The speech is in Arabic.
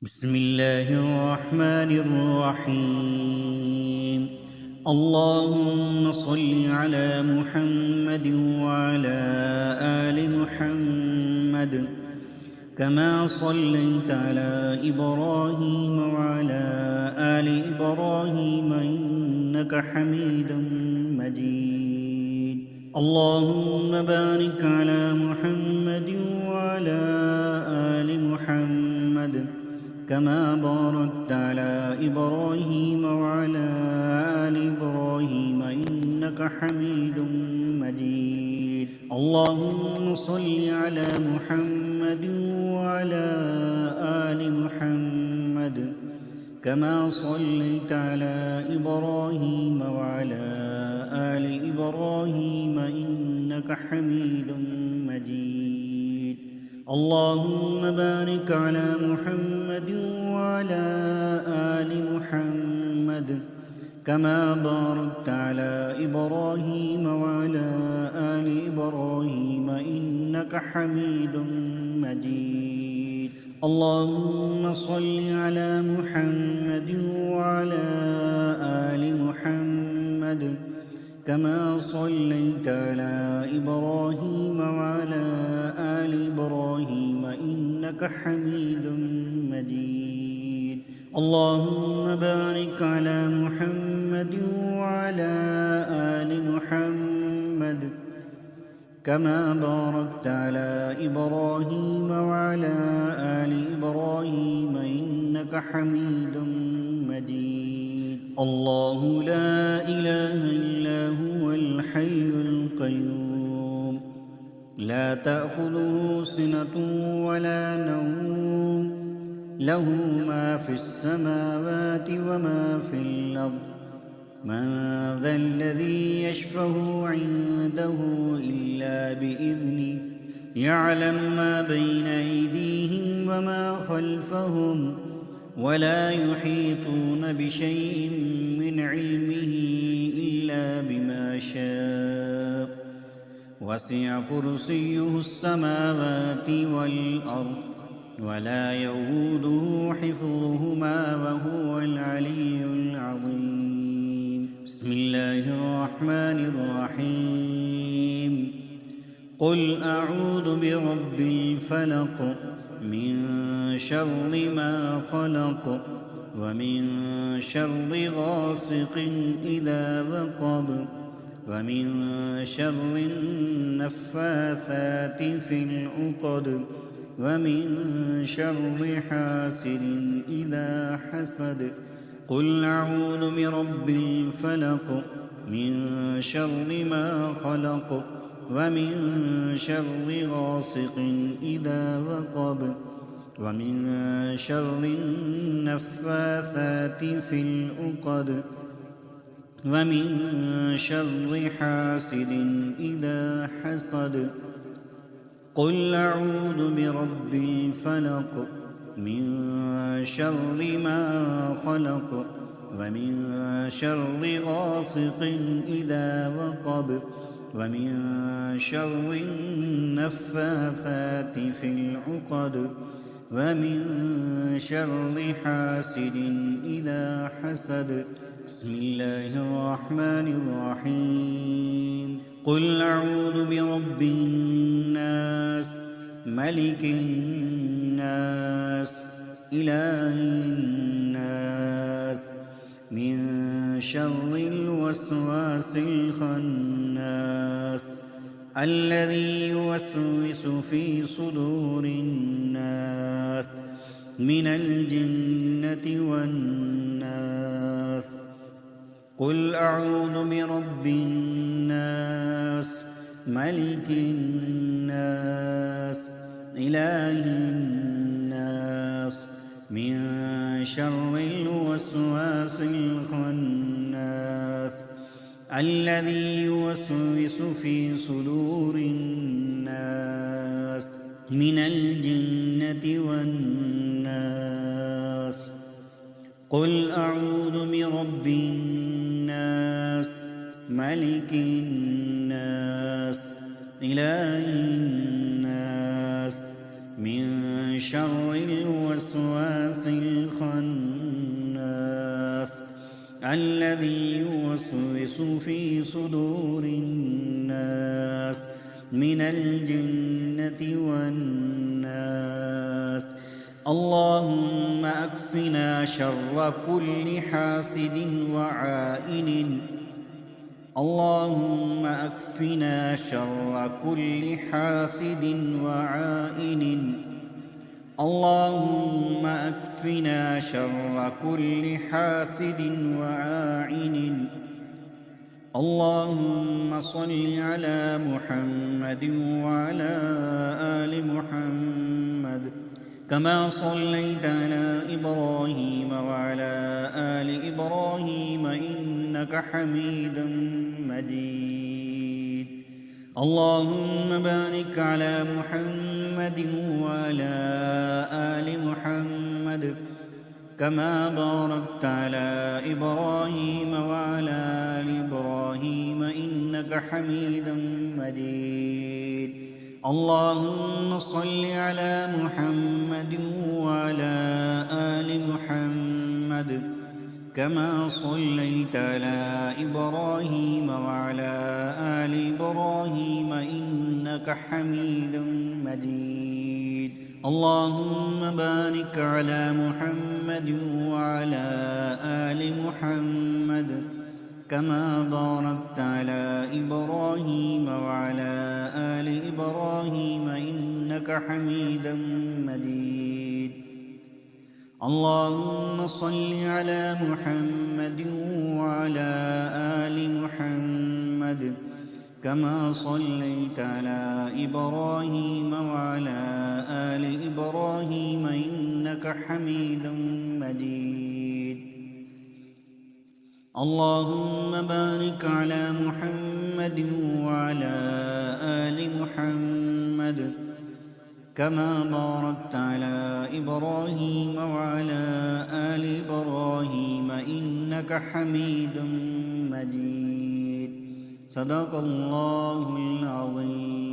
بسم الله الرحمن الرحيم. اللهم صل على محمد وعلى آل محمد كما صليت على إبراهيم وعلى آل إبراهيم إنك حميد مجيد. اللهم بارك على محمد وعلى آل محمد كما باركت على إبراهيم وعلى آل إبراهيم إنك حميد مجيد. اللهم صل على محمد وعلى آل محمد كما صليت على إبراهيم وعلى آل إبراهيم إنك حميد مجيد. اللهم بارك على محمد وعلى آل محمد كما باركت على إبراهيم وعلى آل إبراهيم إنك حميد مجيد. اللهم صل على محمد وعلى آل محمد كما صليت على إبراهيم وعلى آل إبراهيم إنك حميد مجيد. اللهم بارك على محمد وعلى آل محمد كما باركت على إبراهيم وعلى آل إبراهيم إنك حميد مجيد. الله لا إله إلا هو الحي القيوم لا تأخذه سنة ولا نوم له ما في السماوات وما في الأرض من ذا الذي يشفع عنده إلا بإذنه يعلم ما بين أيديهم وما خلفهم ولا يحيطون بشيء من علمه إلا بما شاء وسع كرسيه السماوات والأرض ولا يئوده حفظهما وهو العلي العظيم. بسم الله الرحمن الرحيم. قل أعوذ برب الفلق من شر ما خلق ومن شر غاسق إذا وقب ومن شر النفاثات في العقد ومن شر حاسد إذا حسد. قل أعوذ برب الفلق من شر ما خلق ومن شر غاسق إذا وقب ومن شر النفاثات في العقد ومن شر حاسد إذا حسد. قل أعوذ برب الفلق من شر ما خلق ومن شر غاسق إذا وقب ومن شر النفاثات في العقد ومن شر حاسد إذا حسد. بسم الله الرحمن الرحيم. قل أعوذ برب الناس ملك الناس إله الناس من شر الوسواس الخناس الذي يوسوس في صدور الناس من الجنة والناس. قل أعوذ برب الناس ملك الناس إله الناس من شر الوسواس الخناس الذي يوسوس في صدور الناس من الجنة والناس. قل أعوذ برب الناس ملك الناس إله الناس من شر الوسواس الوسواس الخناس الذي يوسوس في صدور الناس من الجنة والناس. اللهم أكفنا شر كل حاسد وعائن. اللهم أكفنا شر كل حاسد وعائن. اللهم أكفنا شر كل حاسد وعائن. اللهم صل على محمد وعلى آل محمد كما صليت على إبراهيم وعلى آل إبراهيم إنك حميد مجيد. اللهم بارك على محمد وعلى آل محمد كما باركت على إبراهيم وعلى آل إبراهيم إنك حميد مجيد. اللهم صل على محمد وعلى آل محمد كما صليت على إبراهيم وعلى آل إبراهيم إنك حميد مجيد. اللهم بارك على محمد وعلى آل محمد كما باركت على إبراهيم وعلى آل إبراهيم إنك حميد مجيد. اللهم صل على محمد وعلى آل محمد كما صليت على إبراهيم وعلى آل إبراهيم إنك حميد مجيد. اللهم بارك على محمد وعلى آل محمد كما باركت على إبراهيم وعلى آل إبراهيم إنك حميد مجيد. صدق الله العظيم.